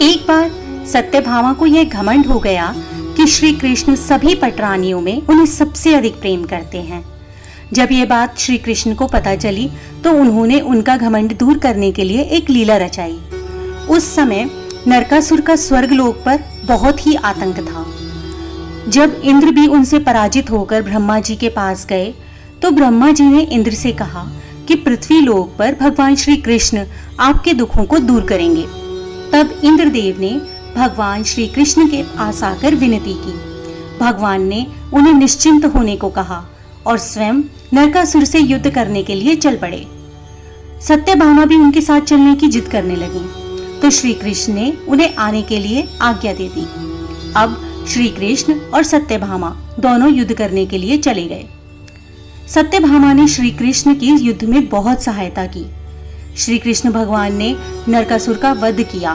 एक बार सत्यभामा को यह घमंड हो गया कि श्री कृष्ण सभी पटरानियों में उन्हें सबसे अधिक प्रेम करते हैं। जब ये बात श्री कृष्ण को पता चली तो उन्होंने उनका घमंड दूर करने के लिए एक लीला रचाई। उस समय नरकासुर का स्वर्गलोक पर बहुत ही आतंक था। जब इंद्र भी उनसे पराजित होकर ब्रह्मा जी के पास गए तो ब्रह्मा जी ने इंद्र से कहा कि पृथ्वी लोक पर भगवान श्री कृष्ण आपके दुखों को दूर करेंगे। तब इंद्रदेव ने भगवान श्री कृष्ण के पास आकर विनती की। भगवान ने उन्हें निश्चिंत होने को कहा और स्वयं नरकासुर से युद्ध करने के लिए चल पड़े। सत्यभामा भी उनके साथ चलने की जिद करने लगी तो श्री कृष्ण ने उन्हें आने के लिए आज्ञा दे दी। अब श्री कृष्ण और सत्यभामा दोनों युद्ध करने के लिए चले गए। सत्यभामा ने श्री कृष्ण की युद्ध में बहुत सहायता की। श्री कृष्ण भगवान ने नरकासुर का वध किया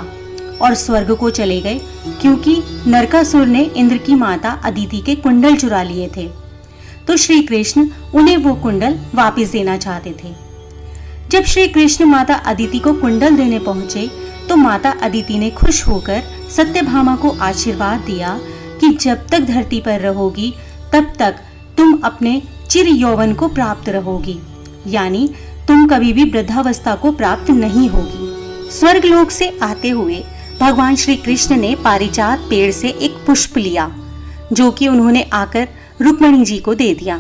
और स्वर्ग को चले गए क्योंकि नरकासुर ने इंद्र की माता अदिति के कुंडल चुरा लिए थे। तो श्री कृष्ण उन्हें वो कुंडल वापस देना चाहते थे। जब श्री कृष्ण माता अदिति को कुंडल देने पहुंचे तो माता अदिति ने खुश होकर सत्यभामा को आशीर्वाद दिया कि जब तक धरती पर रहोगी तब तक तुम अपने चिर यौवन को प्राप्त रहोगी, यानी तुम कभी भी वृद्धावस्था को प्राप्त नहीं होगी। स्वर्गलोक से आते हुए भगवान श्री कृष्ण ने पारिजात पेड़ से एक पुष्प लिया जो कि उन्होंने आकर रुक्मिणी जी को दे दिया।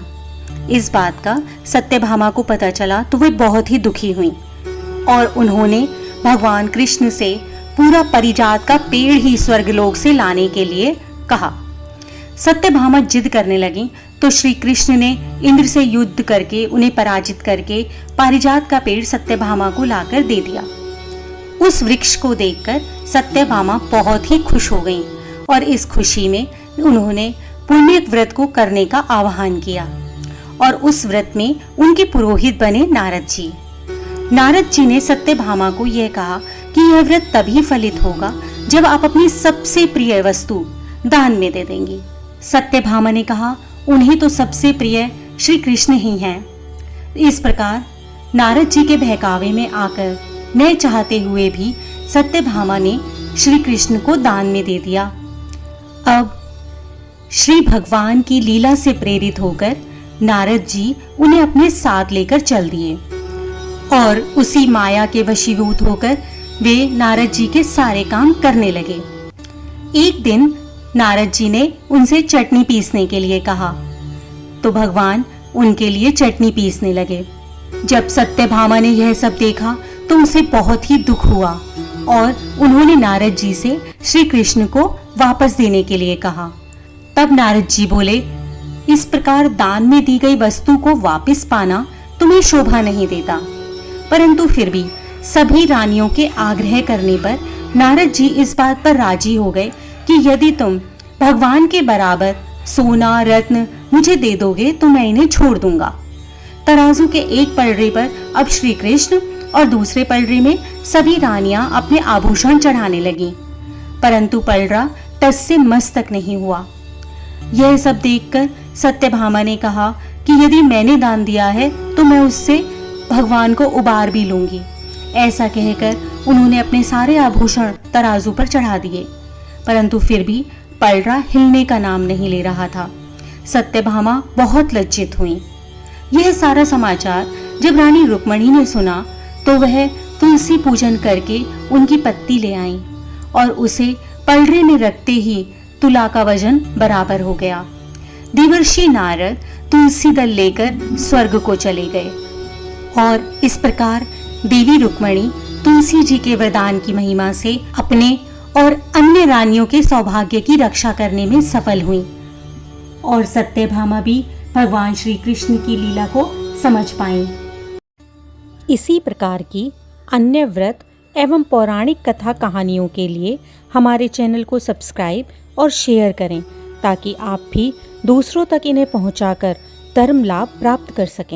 इस बात का सत्यभामा को पता चला तो वे बहुत ही दुखी हुई और उन्होंने भगवान कृष्ण से पूरा पारिजात का पेड़ ही स्वर्गलोक से लाने के लिए कहा। सत्यभामा जिद करने लगी तो श्री कृष्ण ने इंद्र से युद्ध करके उन्हें पराजित करके पारिजात का पेड़ सत्यभामा को लाकर दे दिया। उस वृक्ष को देखकर सत्यभामा बहुत ही खुश हो गईं और इस खुशी में उन्होंने पुण्य व्रत को करने का आह्वान किया और उस व्रत में उनके पुरोहित बने नारद जी। नारद जी ने सत्यभामा को यह कहा कि यह व्रत तभी फलित होगा जब आप अपनी सबसे प्रिय वस्तु दान में दे देंगी। सत्यभामा ने कहा उन्हें तो सबसे प्रिय श्री कृष्ण ही हैं। इस प्रकार नारद जी के बहकावे में आकर न चाहते हुए भी सत्यभामा ने श्री कृष्ण को दान में दे दिया। अब श्री भगवान की लीला से प्रेरित होकर नारद जी उन्हें अपने साथ लेकर चल दिए और उसी माया के वशीभूत होकर वे नारद जी के सारे काम करने लगे। एक दिन नारद जी ने उनसे चटनी पीसने के लिए कहा तो भगवान उनके लिए चटनी पीसने लगे। जब सत्यभामा ने यह सब देखा तो उसे बहुत ही दुख हुआ और उन्होंने नारद जी से श्री कृष्ण को वापस देने के लिए कहा। तब नारद जी बोले, इस प्रकार दान में दी गई वस्तु को वापस पाना तुम्हें शोभा नहीं देता। परंतु फिर भी सभी रानियों के आग्रह करने पर नारद जी इस बात पर राजी हो गए कि यदि तुम भगवान के बराबर सोना रत्न मुझे दे दोगे तो मैं इन्हें छोड़ दूंगा। तराजू के एक पलड़े पर अब श्री कृष्ण और दूसरे पलड़े में सभी रानियां अपने आभूषण चढ़ाने लगीं, परंतु पलड़ा टस से मस तक नहीं हुआ। यह सब देखकर सत्यभामा ने कहा कि यदि मैंने दान दिया है तो मैं उससे भगवान को उबार भी लूंगी। ऐसा कहकर उन्होंने अपने सारे आभूषण तराजू पर चढ़ा दिए, परंतु फिर भी पलड़ा हिलने का नाम नहीं ले रहा था। सत्यभामा बहुत लज्जित हुई। यह सारा समाचार जब रानी रुक्मिणी ने सुना तो वह तुलसी पूजन करके उनकी पत्ती ले आईं और उसे पलड़े में रखते ही तुला का वजन बराबर हो गया। देवर्षि नारद तुलसी दल लेकर स्वर्ग को चले गए और इस प्रकार देवी रुक्मिणी तुलसी जी के वरदान की महिमा से अपने और अन्य रानियों के सौभाग्य की रक्षा करने में सफल हुई और सत्यभामा भी भगवान श्री कृष्ण की लीला को समझ पाई। इसी प्रकार की अन्य व्रत एवं पौराणिक कथा कहानियों के लिए हमारे चैनल को सब्सक्राइब और शेयर करें ताकि आप भी दूसरों तक इन्हें पहुंचाकर धर्म लाभ प्राप्त कर सकें।